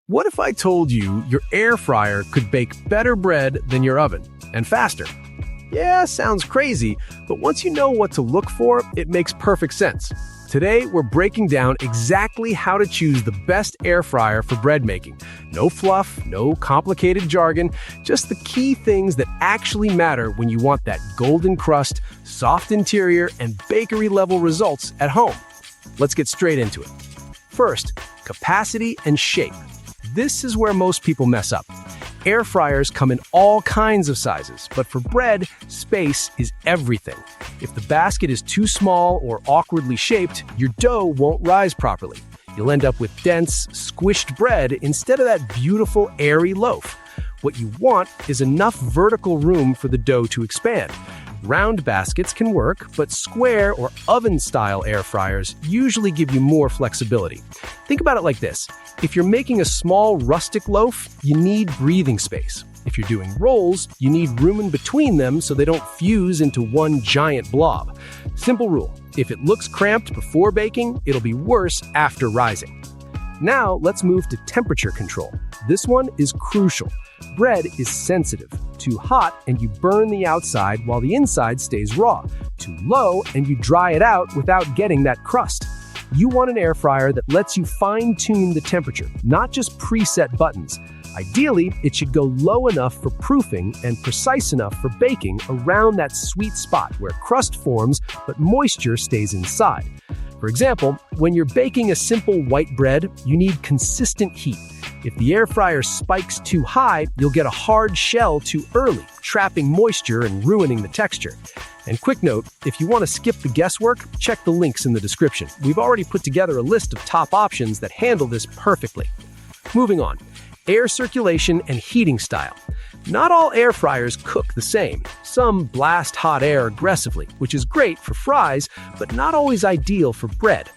What if I told you your air fryer could bake better bread than your oven, and faster? Yeah, sounds crazy, but once you know what to look for, it makes perfect sense. Today, we're breaking down exactly how to choose the best air fryer for bread making. No fluff, no complicated jargon, just the key things that actually matter when you want that golden crust, soft interior, and bakery-level results at home. Let's get straight into it. First, capacity and shape. This is where most people mess up. Air fryers come in all kinds of sizes, but for bread, space is everything. If the basket is too small or awkwardly shaped, your dough won't rise properly. You'll end up with dense, squished bread instead of that beautiful, airy loaf. What you want is enough vertical room for the dough to expand. Round baskets can work, but square or oven-style air fryers usually give you more flexibility. Think about it like this. If you're making a small rustic loaf, you need breathing space. If you're doing rolls, you need room in between them so they don't fuse into one giant blob. Simple rule, if it looks cramped before baking, it'll be worse after rising. Now let's move to temperature control. This one is crucial. Bread is sensitive. Too hot and you burn the outside while the inside stays raw. Too low and you dry it out without getting that crust. You want an air fryer that lets you fine-tune the temperature, not just preset buttons. Ideally, it should go low enough for proofing and precise enough for baking around that sweet spot where crust forms but moisture stays inside. For example, when you're baking a simple white bread, you need consistent heat. If the air fryer spikes too high, you'll get a hard shell too early, trapping moisture and ruining the texture. And quick note, if you want to skip the guesswork, check the links in the description. We've already put together a list of top options that handle this perfectly. Moving on, air circulation and heating style. Not all air fryers cook the same. Some blast hot air aggressively, which is great for fries, but not always ideal for bread.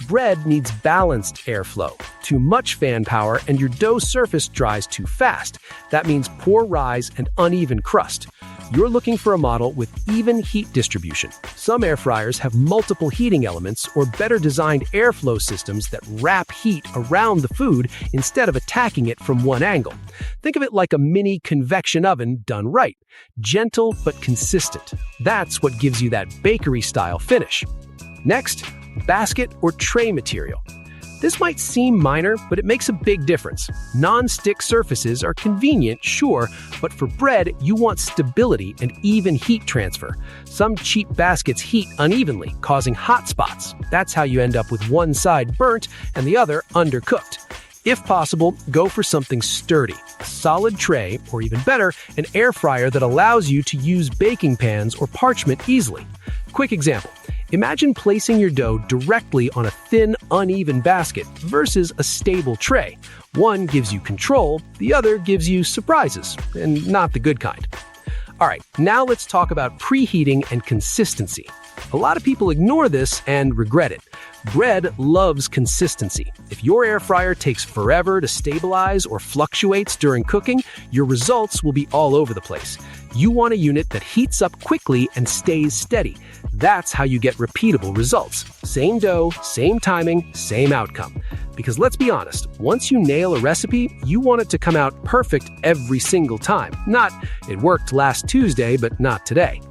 Bread needs balanced airflow. Too much fan power and your dough surface dries too fast. That means poor rise and uneven crust. You're looking for a model with even heat distribution. Some air fryers have multiple heating elements or better designed airflow systems that wrap heat around the food instead of attacking it from one angle. Think of it like a mini convection oven done right. Gentle but consistent. That's what gives you that bakery-style finish. Next, basket or tray material. This might seem minor, but it makes a big difference. Non-stick surfaces are convenient, sure, but for bread, you want stability and even heat transfer. Some cheap baskets heat unevenly, causing hot spots. That's how you end up with one side burnt and the other undercooked. If possible, go for something sturdy, a solid tray, or even better, an air fryer that allows you to use baking pans or parchment easily. Quick example. Imagine placing your dough directly on a thin, uneven basket versus a stable tray. One gives you control, the other gives you surprises, and not the good kind. All right, now let's talk about preheating and consistency. A lot of people ignore this and regret it. Bread loves consistency. If your air fryer takes forever to stabilize or fluctuates during cooking, your results will be all over the place. You want a unit that heats up quickly and stays steady. That's how you get repeatable results. Same dough, same timing, same outcome. Because let's be honest, once you nail a recipe, you want it to come out perfect every single time. Not, it worked last Tuesday, but not today.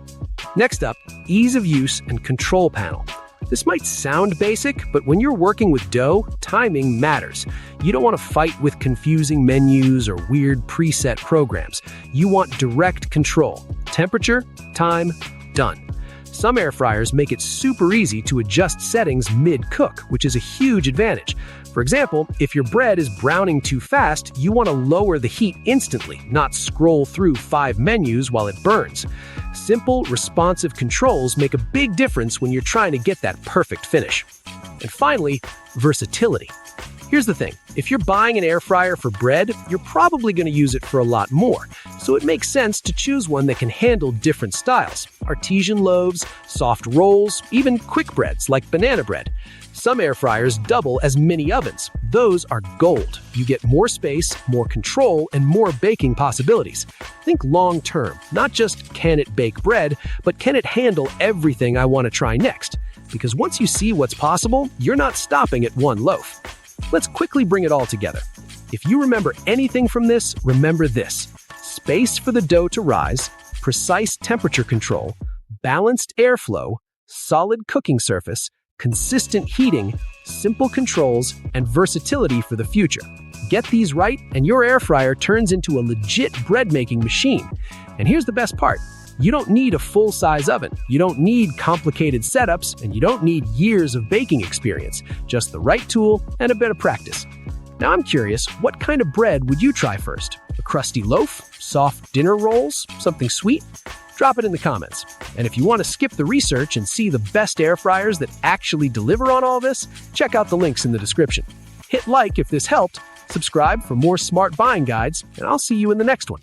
Next up, ease of use and control panel. This might sound basic, but when you're working with dough, timing matters. You don't want to fight with confusing menus or weird preset programs. You want direct control. Temperature, time, done. Some air fryers make it super easy to adjust settings mid-cook, which is a huge advantage. For example, if your bread is browning too fast, you want to lower the heat instantly, not scroll through 5 menus while it burns. Simple, responsive controls make a big difference when you're trying to get that perfect finish. And finally, versatility. Here's the thing, if you're buying an air fryer for bread, you're probably going to use it for a lot more. So it makes sense to choose one that can handle different styles. Artesian loaves, soft rolls, even quick breads like banana bread. Some air fryers double as mini ovens. Those are gold. You get more space, more control, and more baking possibilities. Think long-term, not just can it bake bread, but can it handle everything I want to try next? Because once you see what's possible, you're not stopping at one loaf. Let's quickly bring it all together. If you remember anything from this, remember this: space for the dough to rise, precise temperature control, balanced airflow, solid cooking surface, consistent heating, simple controls, and versatility for the future. Get these right, and your air fryer turns into a legit bread-making machine. And here's the best part: you don't need a full-size oven, you don't need complicated setups, and you don't need years of baking experience. Just the right tool and a bit of practice. Now I'm curious, what kind of bread would you try first? A crusty loaf? Soft dinner rolls? Something sweet? Drop it in the comments. And if you want to skip the research and see the best air fryers that actually deliver on all this, check out the links in the description. Hit like if this helped, subscribe for more smart buying guides, and I'll see you in the next one.